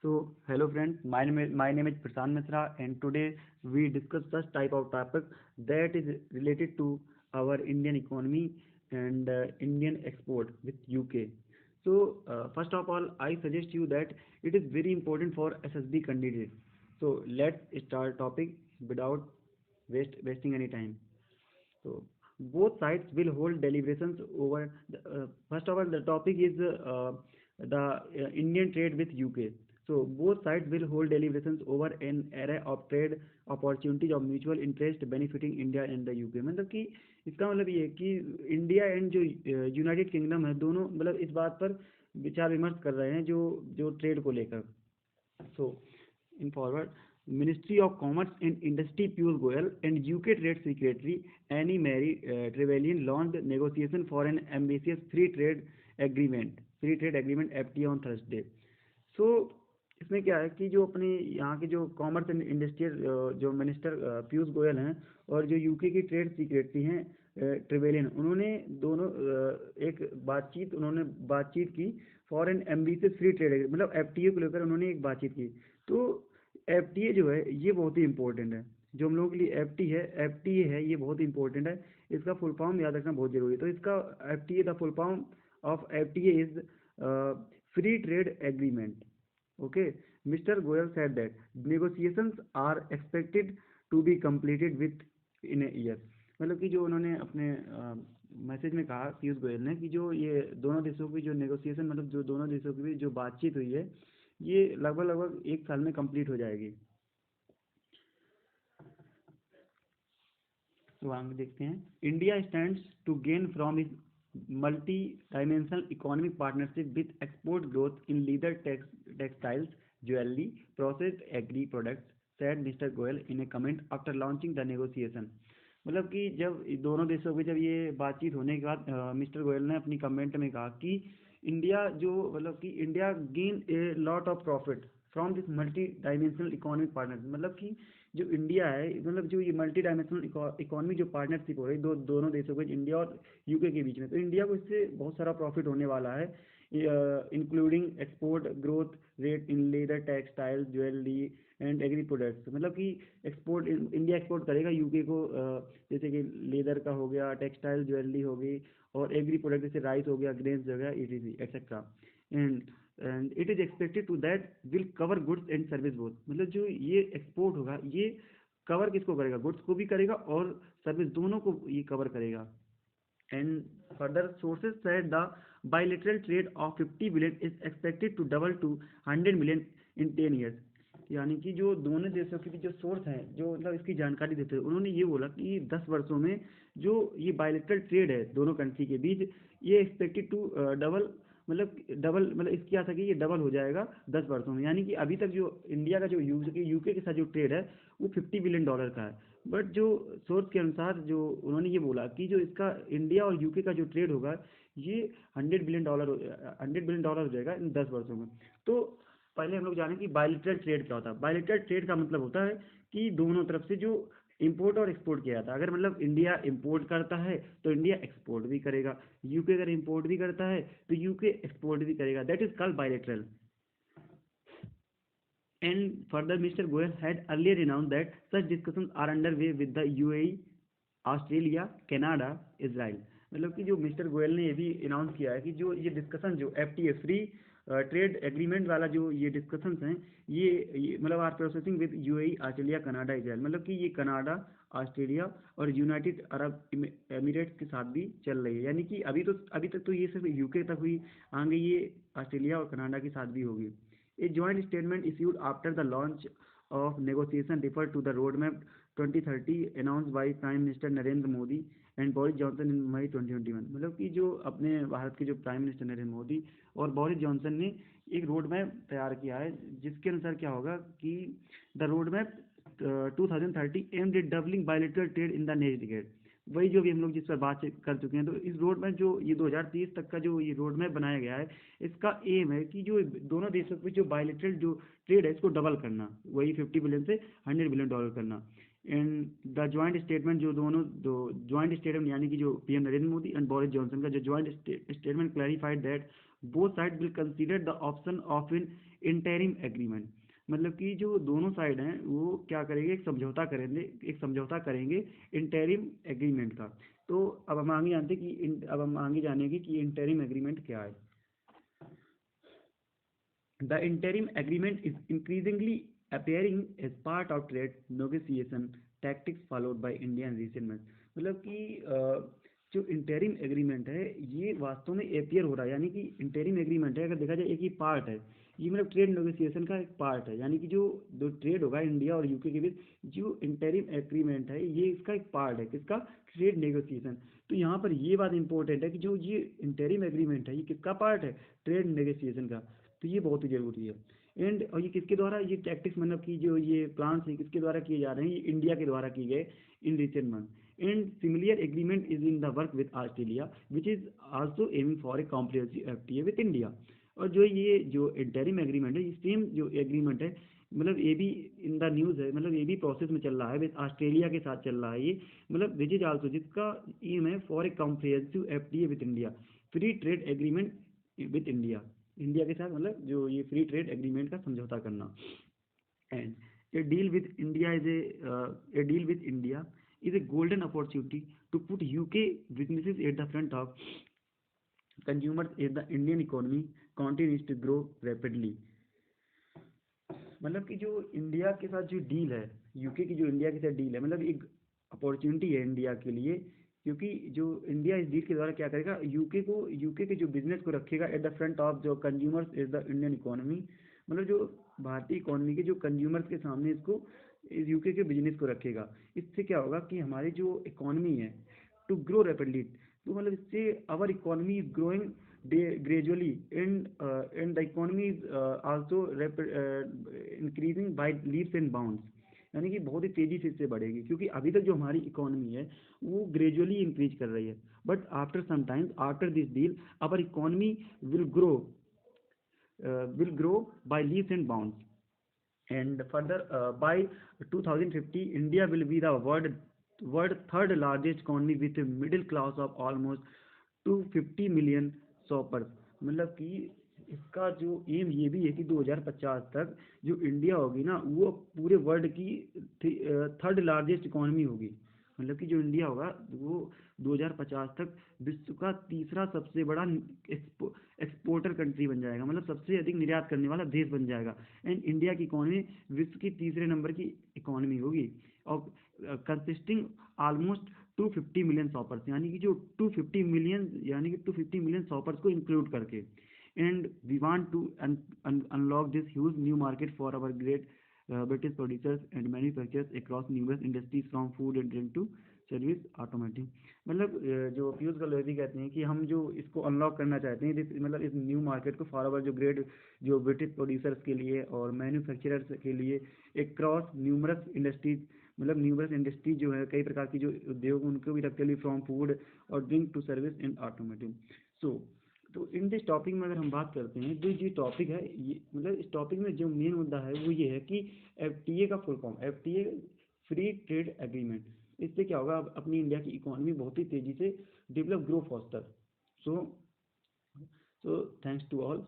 Hello friends, my name is Prashant Mishra, and today we discuss such type of topic that is related to our Indian economy and Indian export with UK. First of all, I suggest you that it is very important for SSB candidates. So let's start topic without wasting any time. So both sides will hold deliberations over. First of all, the topic is the Indian trade with UK. So both sides will hold deliberations over an array of trade opportunities of mutual interest benefiting India and the UK. मतलब कि इसका मतलब ये है कि India and जो United kingdom है दोनों मतलब इस बात पर विचार विमर्श कर रहे हैं जो जो ट्रेड को लेकर. So, in forward, Ministry of Commerce and Industry Piyush Goyal and UK Trade Secretary Annie Mary Trevelyan launched negotiation for an ambitious free trade agreement FTA on Thursday. So, इसमें क्या है कि जो अपने यहाँ के जो कॉमर्स एंड इंडस्ट्रियल जो मिनिस्टर पीयूष गोयल हैं और जो यूके की ट्रेड सीक्रेटरी हैं ट्रिवेलियन, उन्होंने दोनों उन्होंने बातचीत की for an ambitious free trade मतलब एफटीए को लेकर उन्होंने एक बातचीत की. तो एफटीए जो है ये बहुत ही इंपॉर्टेंट है. जो हम लोगों के लिए एफटीए है ये बहुत ही इंपॉर्टेंट है. इसका फुल फॉर्म याद रखना बहुत जरूरी है. तो इसका FTA the full form of FTA is free trade agreement. Okay, Mr. Goyal said that negotiations are expected to be completed in a year. मतलब कि जो उन्होंने अपने मैसेज में कहा पीयूष गोयल ने कि जो ये दोनों देशों की जो नेगोशिएशन मतलब जो दोनों देशों की भी जो बातचीत हुई है ये लगभग लगभग एक साल में कंप्लीट हो जाएगी. तो आगे देखते हैं. India stands to gain from is multi-dimensional economic partnership with export growth in leather textiles, jewelry, processed agri products, said Mr. Goyal in a comment after launching the negotiation. मतलब कि जब दोनों देशों की जब ये बातचीत होने के बाद मिस्टर गोयल ने अपनी कमेंट में कहा कि इंडिया जो मतलब कि India gain a lot of profit from this multi dimensional economic partnership. मतलब कि जो इंडिया है मतलब जो ये मल्टी डायमेंशनल इकोनॉमी जो पार्टनरशिप हो रही है दोनों देशों के इंडिया और यूके के बीच में, तो इंडिया को इससे बहुत सारा प्रॉफिट होने वाला है including export growth rate in leather textile jewellery and agri products. मतलब कि एक्सपोर्ट इंडिया एक्सपोर्ट करेगा यूके को जैसे कि लेदर का हो गया, टेक्सटाइल ज्वेलरी हो गई और एग्री प्रोडक्ट जैसे राइस हो गया, ग्रेन्स हो गया, ETC etcetera. And it is expected to that will cover goods and service both. मतलब जो ये एक्सपोर्ट होगा ये कवर किसको करेगा, गुड्स को भी करेगा और सर्विस दोनों को ये कवर करेगा. And further sources said the bilateral trade of 50 billion is expected to double to 100 million in 10 years. यानी कि जो दोनों देशों के भी जो सोर्स हैं जो मतलब इसकी जानकारी देते हैं उन्होंने ये बोला कि 10 वर्षों में जो ये बायलैटरल ट्रेड है दोनों कंट्री के बीच ये एक्सपेक्टेड टू डबल मतलब इसकी आशा की ये डबल हो जाएगा 10 वर्षों में. यानी कि अभी तक जो इंडिया का जो यूके के साथ जो ट्रेड है वो $50 बिलियन का है. बट जो सोर्स के अनुसार जो उन्होंने ये बोला कि जो इसका इंडिया और यूके का जो ट्रेड होगा ये $100 बिलियन हो जाएगा इन 10 वर्षों में. तो पहले हम लोग जानें कि बायलैटरल ट्रेड क्या होता है. बायलैटरल ट्रेड का मतलब होता है कि दोनों तरफ से जो इंपोर्ट और एक्सपोर्ट किया जाता है. अगर मतलब इंडिया इंपोर्ट करता है तो इंडिया एक्सपोर्ट भी करेगा, यूके अगर इंपोर्ट भी करता है तो यूके एक्सपोर्ट भी करेगा. That is called bilateral. And further, Mr. Goyal had earlier announced that such discussions are underway with the UAE, Australia, Canada, Israel. मतलब कि जो मिस्टर गोयल ने ये भी अनाउंस किया है कि जो ये डिस्कशन जो एफटीए फ्री ट्रेड एग्रीमेंट वाला जो ये डिस्कशंस हैं ये मतलब are processing with UAE, Australia, Canada, Israel. मतलब कि ये कनाडा, ऑस्ट्रेलिया और यूनाइटेड अरब एमिरेट्स के साथ भी चल रही है. यानी कि अभी तक तो ये सिर्फ यूके तक हुई, आगे ये ऑस्ट्रेलिया और कनाडा के साथ भी होगी. A joint statement issued after the launch of negotiation referred to the roadmap 2030 announced by Prime Minister Narendra Modi and Boris Johnson in May 2021. मतलब कि जो अपने भारत के जो प्राइम मिनिस्टर नरेंद्र मोदी और बोरिस जॉनसन ने एक रोड मैप तैयार किया है जिसके अनुसार क्या होगा कि the road map 2030 aimed at doubling bilateral trade in the next decade. वही जो भी हम लोग जिस पर बात कर चुके हैं. तो इस रोड मैप जो ये 2030 तक का जो ये रोड मैप बनाया गया है इसका एम है कि जो दोनों देशों के जो बायलैटरल जो ट्रेड है इसको डबल करना, वही 50 बिलियन से $100 बिलियन करना. एंड द ज्वाइंट स्टेटमेंट जो दोनों दो ज्वाइंट स्टेटमेंट यानी कि जो PM Narendra Modi and Boris Johnson का जो joint statement clarified that both side will consider the option of in interim agreement, मतलब कि जो दोनों साइड हैं वो क्या करेंगे, एक समझौता करेंगे इंटरिम एग्रीमेंट का। तो अब हम आगे जानते हैं कि अब हम आगे जानेंगे कि इंटरिम एग्रीमेंट क्या है। The interim agreement is increasingly appearing as part of trade negotiation tactics followed by India in recent months। मतलब कि जो इंटरिम एग्रीमेंट है ये वास्तव में अपियर हो रहा है, यानी कि इंटरिम एग्रीमेंट है, अगर देखा जाए एक ही पार्ट है, ये मतलब ट्रेड नेगोशिएशन का एक पार्ट है, यानी कि जो जो ट्रेड होगा इंडिया और यूके के बीच, जो इंटरिम एग्रीमेंट है ये इसका एक पार्ट है, किसका, ट्रेड नेगोशिएशन। तो यहाँ पर ये बात इंपॉर्टेंट है कि जो ये इंटरिम एग्रीमेंट है ये किसका पार्ट है, ट्रेड नेगोशिएशन का। तो ये बहुत ही ज़रूरी है। एंड और ये किसके द्वारा, ये टैक्टिक्स मतलब कि जो ये प्लान्स हैं किसके द्वारा किए जा रहे हैं, ये इंडिया के द्वारा किए गए in recent month. And similar agreement is in the work with Australia which is also aiming for a comprehensive FTA with India. और जो ये जो इंटरिम एग्रीमेंट है, ये सेम जो एग्रीमेंट है, मतलब ये भी इन द न्यूज़ है, मतलब ये भी प्रोसेस में चल रहा है, विद ऑस्ट्रेलिया के साथ चल रहा है ये, मतलब विच इज आल्सो, जिसका एम है for a comprehensive FTA with India, free trade agreement with India, India के साथ मतलब जो ये फ्री ट्रेड एग्रीमेंट का समझौता करना। And A deal with India is a deal with India is a golden opportunity to put UK businesses at the front of consumers as the Indian economy continues to grow rapidly। मतलब कि जो India के साथ जो deal है, UK की जो India के साथ डील है, मतलब एक अपॉर्चुनिटी है इंडिया के लिए, क्योंकि जो इंडिया इस डील के द्वारा क्या करेगा, यूके के जो बिजनेस को रखेगा एट द फ्रंट ऑफ जो consumers is the Indian economy, मतलब जो भारतीय इकोनॉमी के जो कंज्यूमर्स के सामने इसको, इस यूके के बिजनेस को रखेगा। इससे क्या होगा कि हमारी जो इकोनॉमी है टू ग्रो रैपिडली, तो मतलब इससे our economy is growing gradually and the economy is also increasing by leaps and bounds, यानी कि बहुत ही तेजी से इससे बढ़ेगी, क्योंकि अभी तक जो हमारी इकोनॉमी है वो ग्रेजुअली इंक्रीज कर रही है, but after some times after this deal our economy will grow by leaps and bounds। And further, by 2050 India will be the world third largest economy with a middle class of almost 250 million shoppers. मतलब कि इसका जो M ये भी है कि 2050 तक जो इंडिया होगी ना वो पूरे वर्ल्ड की थर्ड लार्जेस्ट इकोनॉमी होगी, मतलब कि जो इंडिया होगा वो 2050 तक विश्व का तीसरा सबसे बड़ा एक्सपोर्टर कंट्री बन जाएगा, मतलब सबसे अधिक निर्यात करने वाला देश बन जाएगा। एंड इंडिया की इकोनॉमी विश्व की तीसरे नंबर की इकोनॉमी होगी, और कंसिस्टिंग ऑलमोस्ट 250 मिलियन शॉपर्स, यानी कि जो 250 मिलियन, यानी कि 250 मिलियन शॉपर्स को इंक्लूड करके। And we want to unlock this huge new market for our great British producers and manufacturers across numerous industries from food and drink to service automatic. मतलब जो पीयूष गोयल कहते हैं कि हम जो इसको अनलॉक करना चाहते हैं, मतलब इस न्यू मार्केट को फॉर ओवर जो ग्रेट जो ब्रिटिश प्रोड्यूसर्स के लिए और मैन्युफैक्चरर्स के लिए एक क्रॉस न्यूमरस इंडस्ट्रीज, मतलब न्यूमरस इंडस्ट्रीज जो है कई प्रकार की जो उद्योग उनको भी रखते हैं, फ्रॉम फूड और drink to service and automotive. So तो इन दिस टॉपिक में अगर हम बात करते हैं तो ये टॉपिक है, ये मतलब इस टॉपिक में जो मेन मुद्दा है वो ये है कि एफटीए का full form, FTA free trade agreement, इससे क्या होगा, अपनी इंडिया की इकोनॉमी बहुत ही तेजी से develop grow foster. So so thanks to all.